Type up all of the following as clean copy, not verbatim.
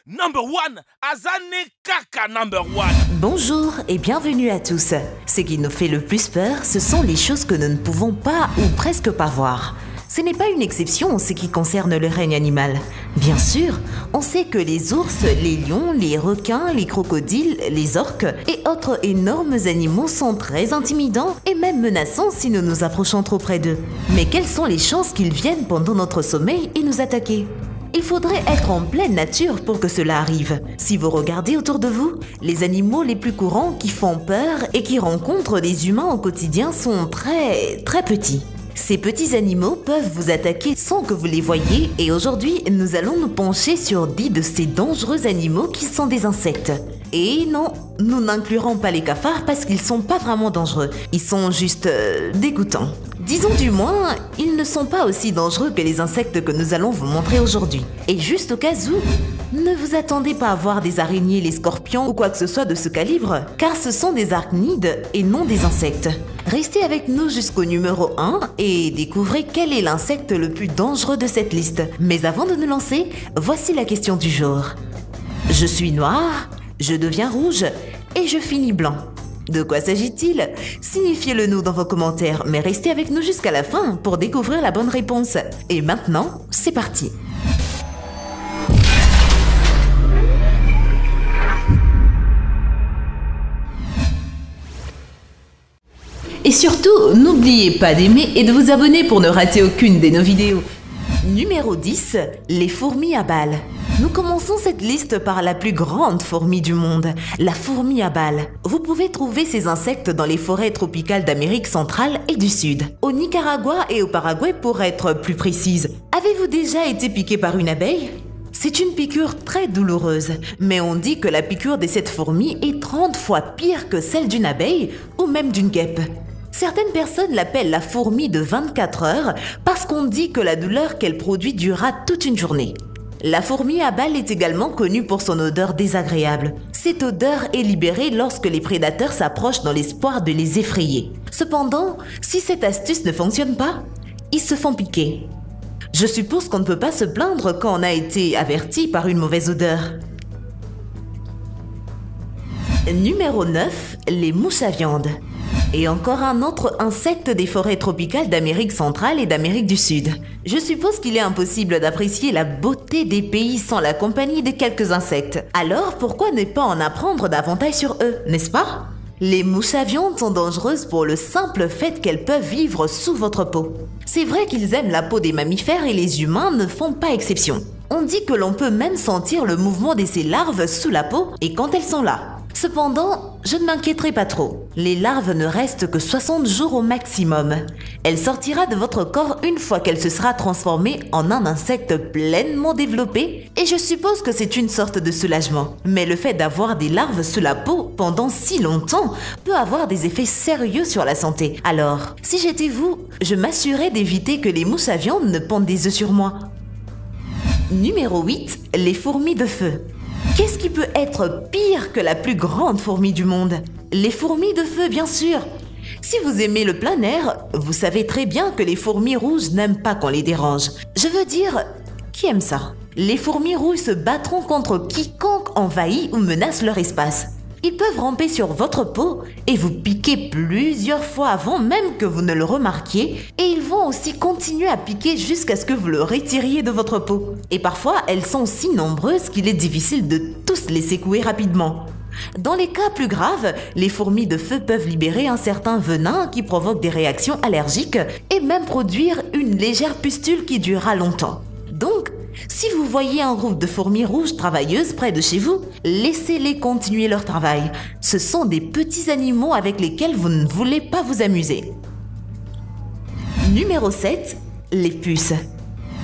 Number one, Azane Kaka number one. Bonjour et bienvenue à tous. Ce qui nous fait le plus peur, ce sont les choses que nous ne pouvons pas ou presque pas voir. Ce n'est pas une exception en ce qui concerne le règne animal. Bien sûr, on sait que les ours, les lions, les requins, les crocodiles, les orques et autres énormes animaux sont très intimidants et même menaçants si nous nous approchons trop près d'eux. Mais quelles sont les chances qu'ils viennent pendant notre sommeil et nous attaquer ? Il faudrait être en pleine nature pour que cela arrive. Si vous regardez autour de vous, les animaux les plus courants qui font peur et qui rencontrent des humains au quotidien sont très petits. Ces petits animaux peuvent vous attaquer sans que vous les voyiez et aujourd'hui, nous allons nous pencher sur 10 de ces dangereux animaux qui sont des insectes. Et non, nous n'inclurons pas les cafards parce qu'ils sont pas vraiment dangereux. Ils sont juste dégoûtants. Disons du moins, ils ne sont pas aussi dangereux que les insectes que nous allons vous montrer aujourd'hui. Et juste au cas où, ne vous attendez pas à voir des araignées, les scorpions ou quoi que ce soit de ce calibre, car ce sont des arachnides et non des insectes. Restez avec nous jusqu'au numéro 1 et découvrez quel est l'insecte le plus dangereux de cette liste. Mais avant de nous lancer, voici la question du jour. Je suis noir, je deviens rouge et je finis blanc. De quoi s'agit-il? Signifiez-le nous dans vos commentaires, mais restez avec nous jusqu'à la fin pour découvrir la bonne réponse. Et maintenant, c'est parti! Et surtout, n'oubliez pas d'aimer et de vous abonner pour ne rater aucune de nos vidéos. Numéro 10, les fourmis à balles. Nous commençons cette liste par la plus grande fourmi du monde, la fourmi à balles. Vous pouvez trouver ces insectes dans les forêts tropicales d'Amérique centrale et du Sud, au Nicaragua et au Paraguay pour être plus précise. Avez-vous déjà été piqué par une abeille ? C'est une piqûre très douloureuse, mais on dit que la piqûre de cette fourmi est 30 fois pire que celle d'une abeille ou même d'une guêpe. Certaines personnes l'appellent la fourmi de 24 heures parce qu'on dit que la douleur qu'elle produit durera toute une journée. La fourmi à balles est également connue pour son odeur désagréable. Cette odeur est libérée lorsque les prédateurs s'approchent dans l'espoir de les effrayer. Cependant, si cette astuce ne fonctionne pas, ils se font piquer. Je suppose qu'on ne peut pas se plaindre quand on a été averti par une mauvaise odeur. Numéro 9, les mouches à viande. Et encore un autre insecte des forêts tropicales d'Amérique centrale et d'Amérique du Sud. Je suppose qu'il est impossible d'apprécier la beauté des pays sans la compagnie de quelques insectes. Alors pourquoi ne pas en apprendre davantage sur eux, n'est-ce pas? Les mouches à viande sont dangereuses pour le simple fait qu'elles peuvent vivre sous votre peau. C'est vrai qu'ils aiment la peau des mammifères et les humains ne font pas exception. On dit que l'on peut même sentir le mouvement de ces larves sous la peau et quand elles sont là. Cependant, je ne m'inquiéterai pas trop. Les larves ne restent que 60 jours au maximum. Elle sortira de votre corps une fois qu'elle se sera transformée en un insecte pleinement développé et je suppose que c'est une sorte de soulagement. Mais le fait d'avoir des larves sous la peau pendant si longtemps peut avoir des effets sérieux sur la santé. Alors, si j'étais vous, je m'assurerais d'éviter que les mouches à viande ne pondent des œufs sur moi. Numéro 8, les fourmis de feu. Qu'est-ce qui peut être pire que la plus grande fourmi du monde? Les fourmis de feu, bien sûr. Si vous aimez le plein air, vous savez très bien que les fourmis rouges n'aiment pas qu'on les dérange. Je veux dire, qui aime ça? Les fourmis rouges se battront contre quiconque envahit ou menace leur espace. Ils peuvent ramper sur votre peau et vous piquer plusieurs fois avant même que vous ne le remarquiez et ils vont aussi continuer à piquer jusqu'à ce que vous le retiriez de votre peau. Et parfois, elles sont si nombreuses qu'il est difficile de tous les secouer rapidement. Dans les cas plus graves, les fourmis de feu peuvent libérer un certain venin qui provoque des réactions allergiques et même produire une légère pustule qui durera longtemps. Donc, si vous voyez un groupe de fourmis rouges travailleuses près de chez vous, laissez-les continuer leur travail. Ce sont des petits animaux avec lesquels vous ne voulez pas vous amuser. Numéro 7, les puces.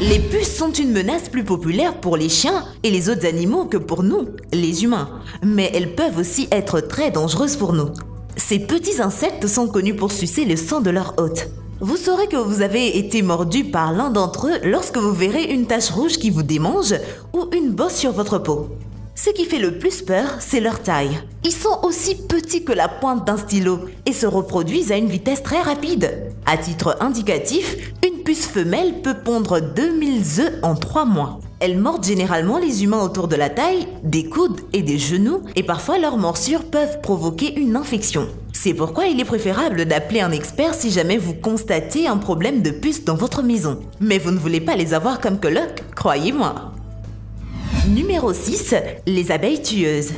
Les puces sont une menace plus populaire pour les chiens et les autres animaux que pour nous, les humains. Mais elles peuvent aussi être très dangereuses pour nous. Ces petits insectes sont connus pour sucer le sang de leur hôte. Vous saurez que vous avez été mordu par l'un d'entre eux lorsque vous verrez une tache rouge qui vous démange ou une bosse sur votre peau. Ce qui fait le plus peur, c'est leur taille. Ils sont aussi petits que la pointe d'un stylo et se reproduisent à une vitesse très rapide. À titre indicatif, une puce femelle peut pondre 2000 œufs en 3 mois. Elles mordent généralement les humains autour de la taille, des coudes et des genoux, et parfois leurs morsures peuvent provoquer une infection. C'est pourquoi il est préférable d'appeler un expert si jamais vous constatez un problème de puce dans votre maison. Mais vous ne voulez pas les avoir comme coloc, croyez-moi. Numéro 6. Les abeilles tueuses.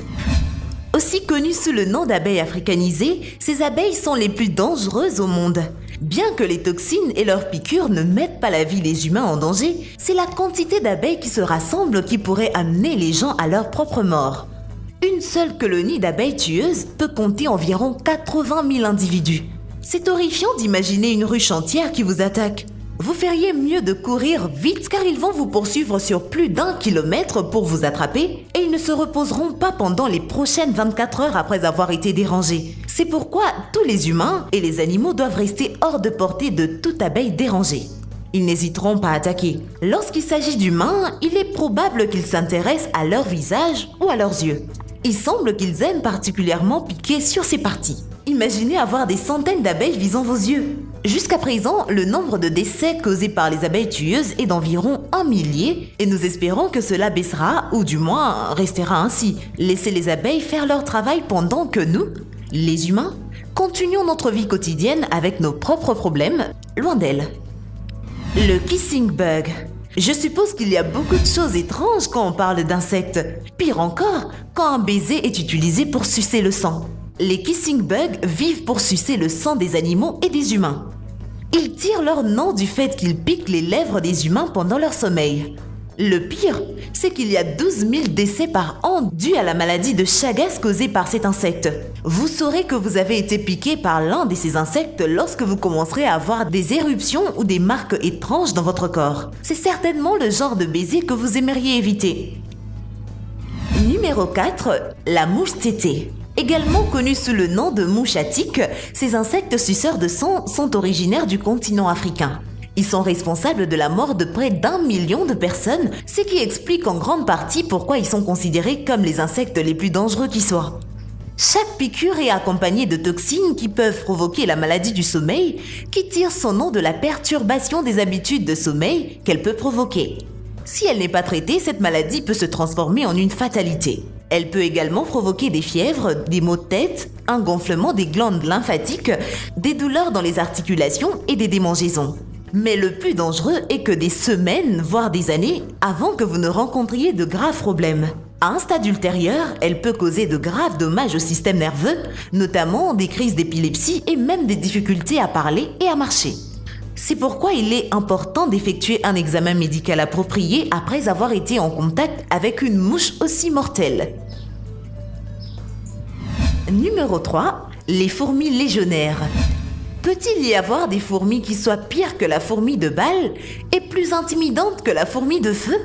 Aussi connues sous le nom d'abeilles africanisées, ces abeilles sont les plus dangereuses au monde. Bien que les toxines et leurs piqûres ne mettent pas la vie des humains en danger, c'est la quantité d'abeilles qui se rassemblent qui pourrait amener les gens à leur propre mort. Une seule colonie d'abeilles tueuses peut compter environ 80 000 individus. C'est horrifiant d'imaginer une ruche entière qui vous attaque. Vous feriez mieux de courir vite car ils vont vous poursuivre sur plus d'1 kilomètre pour vous attraper et ils ne se reposeront pas pendant les prochaines 24 heures après avoir été dérangés. C'est pourquoi tous les humains et les animaux doivent rester hors de portée de toute abeille dérangée. Ils n'hésiteront pas à attaquer. Lorsqu'il s'agit d'humains, il est probable qu'ils s'intéressent à leur visage ou à leurs yeux. Il semble qu'ils aiment particulièrement piquer sur ces parties. Imaginez avoir des centaines d'abeilles visant vos yeux. Jusqu'à présent, le nombre de décès causés par les abeilles tueuses est d'environ 1 millier et nous espérons que cela baissera ou du moins restera ainsi. Laissez les abeilles faire leur travail pendant que nous, les humains, continuons notre vie quotidienne avec nos propres problèmes, loin d'elles. Le kissing bug. Je suppose qu'il y a beaucoup de choses étranges quand on parle d'insectes. Pire encore, quand un baiser est utilisé pour sucer le sang. Les kissing bugs vivent pour sucer le sang des animaux et des humains. Ils tirent leur nom du fait qu'ils piquent les lèvres des humains pendant leur sommeil. Le pire, c'est qu'il y a 12 000 décès par an dus à la maladie de Chagas causée par cet insecte. Vous saurez que vous avez été piqué par l'un de ces insectes lorsque vous commencerez à avoir des éruptions ou des marques étranges dans votre corps. C'est certainement le genre de baiser que vous aimeriez éviter. Numéro 4. La mouche tétée. Également connus sous le nom de mouche attique, ces insectes suceurs de sang sont originaires du continent africain. Ils sont responsables de la mort de près d'1 million de personnes, ce qui explique en grande partie pourquoi ils sont considérés comme les insectes les plus dangereux qui soient. Chaque piqûre est accompagnée de toxines qui peuvent provoquer la maladie du sommeil, qui tire son nom de la perturbation des habitudes de sommeil qu'elle peut provoquer. Si elle n'est pas traitée, cette maladie peut se transformer en une fatalité. Elle peut également provoquer des fièvres, des maux de tête, un gonflement des glandes lymphatiques, des douleurs dans les articulations et des démangeaisons. Mais le plus dangereux est que des semaines, voire des années, avant que vous ne rencontriez de graves problèmes. À un stade ultérieur, elle peut causer de graves dommages au système nerveux, notamment des crises d'épilepsie et même des difficultés à parler et à marcher. C'est pourquoi il est important d'effectuer un examen médical approprié après avoir été en contact avec une mouche aussi mortelle. Numéro 3. Les fourmis légionnaires. Peut-il y avoir des fourmis qui soient pires que la fourmi de balle et plus intimidantes que la fourmi de feu?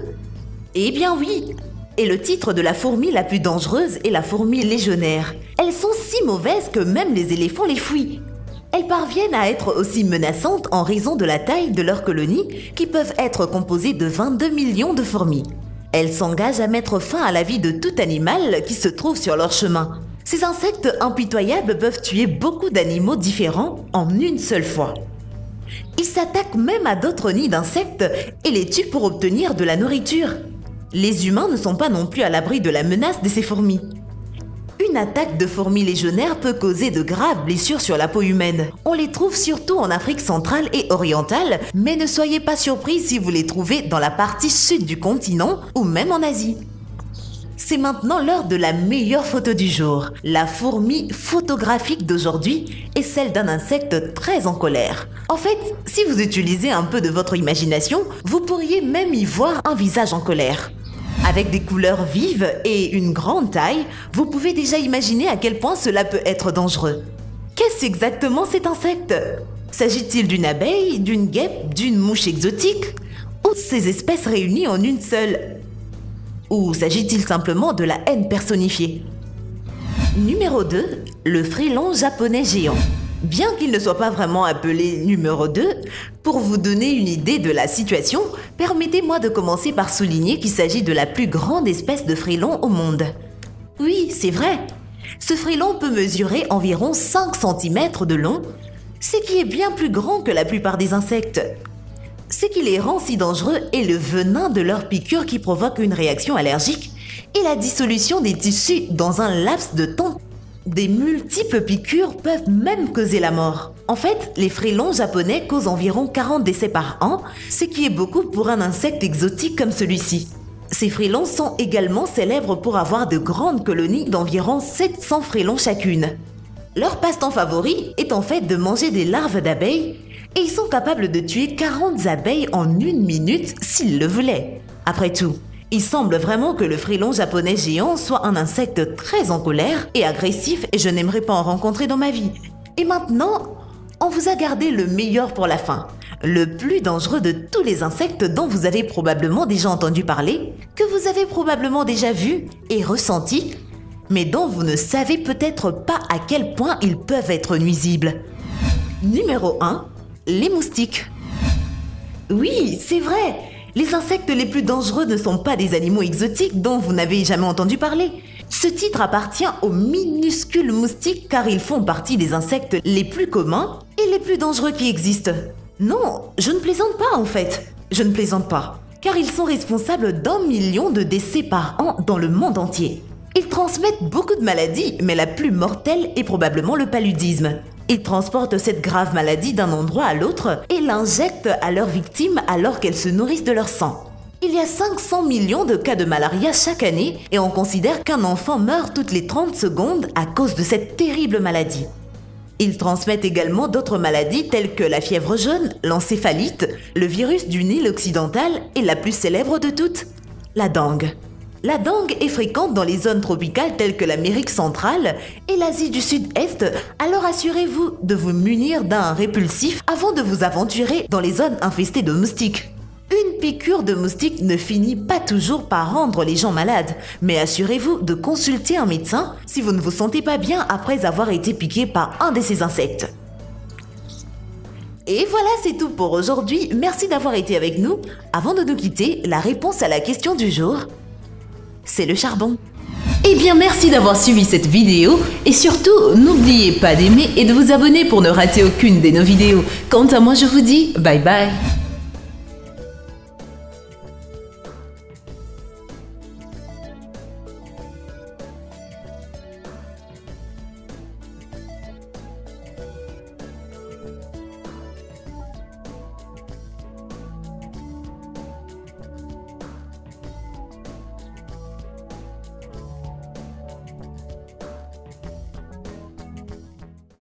Eh bien oui! Et le titre de la fourmi la plus dangereuse est la fourmi légionnaire. Elles sont si mauvaises que même les éléphants les fuient. Elles parviennent à être aussi menaçantes en raison de la taille de leurs colonies qui peuvent être composées de 22 millions de fourmis. Elles s'engagent à mettre fin à la vie de tout animal qui se trouve sur leur chemin. Ces insectes impitoyables peuvent tuer beaucoup d'animaux différents en une seule fois. Ils s'attaquent même à d'autres nids d'insectes et les tuent pour obtenir de la nourriture. Les humains ne sont pas non plus à l'abri de la menace de ces fourmis. Une attaque de fourmis légionnaires peut causer de graves blessures sur la peau humaine. On les trouve surtout en Afrique centrale et orientale, mais ne soyez pas surpris si vous les trouvez dans la partie sud du continent ou même en Asie. C'est maintenant l'heure de la meilleure photo du jour. La fourmi photographique d'aujourd'hui est celle d'un insecte très en colère. En fait, si vous utilisez un peu de votre imagination, vous pourriez même y voir un visage en colère. Avec des couleurs vives et une grande taille, vous pouvez déjà imaginer à quel point cela peut être dangereux. Qu'est-ce exactement cet insecte? S'agit-il d'une abeille, d'une guêpe, d'une mouche exotique? Ou ces espèces réunies en une seule? Ou s'agit-il simplement de la haine personnifiée? Numéro 2. Le frélon japonais géant. Bien qu'il ne soit pas vraiment appelé numéro 2, pour vous donner une idée de la situation, permettez-moi de commencer par souligner qu'il s'agit de la plus grande espèce de frélon au monde. Oui, c'est vrai. Ce frélon peut mesurer environ 5 cm de long, ce qui est bien plus grand que la plupart des insectes. Ce qui les rend si dangereux est le venin de leur piqûre qui provoque une réaction allergique et la dissolution des tissus dans un laps de temps. Des multiples piqûres peuvent même causer la mort. En fait, les frelons japonais causent environ 40 décès par an, ce qui est beaucoup pour un insecte exotique comme celui-ci. Ces frelons sont également célèbres pour avoir de grandes colonies d'environ 700 frelons chacune. Leur passe-temps favori est en fait de manger des larves d'abeilles et ils sont capables de tuer 40 abeilles en 1 minute s'ils le voulaient. Après tout, il semble vraiment que le frelon japonais géant soit un insecte très en colère et agressif et je n'aimerais pas en rencontrer dans ma vie. Et maintenant, on vous a gardé le meilleur pour la fin. Le plus dangereux de tous les insectes dont vous avez probablement déjà entendu parler, que vous avez probablement déjà vu et ressenti, mais dont vous ne savez peut-être pas à quel point ils peuvent être nuisibles. Numéro 1. Les moustiques. Oui, c'est vrai! Les insectes les plus dangereux ne sont pas des animaux exotiques dont vous n'avez jamais entendu parler. Ce titre appartient aux minuscules moustiques car ils font partie des insectes les plus communs et les plus dangereux qui existent. Non, je ne plaisante pas en fait. Je ne plaisante pas. Car ils sont responsables d'1 million de décès par an dans le monde entier. Ils transmettent beaucoup de maladies, mais la plus mortelle est probablement le paludisme. Ils transportent cette grave maladie d'un endroit à l'autre et l'injectent à leurs victimes alors qu'elles se nourrissent de leur sang. Il y a 500 millions de cas de malaria chaque année et on considère qu'un enfant meurt toutes les 30 secondes à cause de cette terrible maladie. Ils transmettent également d'autres maladies telles que la fièvre jaune, l'encéphalite, le virus du Nil occidental et la plus célèbre de toutes, la dengue. La dengue est fréquente dans les zones tropicales telles que l'Amérique centrale et l'Asie du Sud-Est, alors assurez-vous de vous munir d'un répulsif avant de vous aventurer dans les zones infestées de moustiques. Une piqûre de moustique ne finit pas toujours par rendre les gens malades, mais assurez-vous de consulter un médecin si vous ne vous sentez pas bien après avoir été piqué par un de ces insectes. Et voilà, c'est tout pour aujourd'hui. Merci d'avoir été avec nous. Avant de nous quitter, la réponse à la question du jour, c'est le charbon. Eh bien, merci d'avoir suivi cette vidéo et surtout, n'oubliez pas d'aimer et de vous abonner pour ne rater aucune de nos vidéos. Quant à moi, je vous dis bye bye.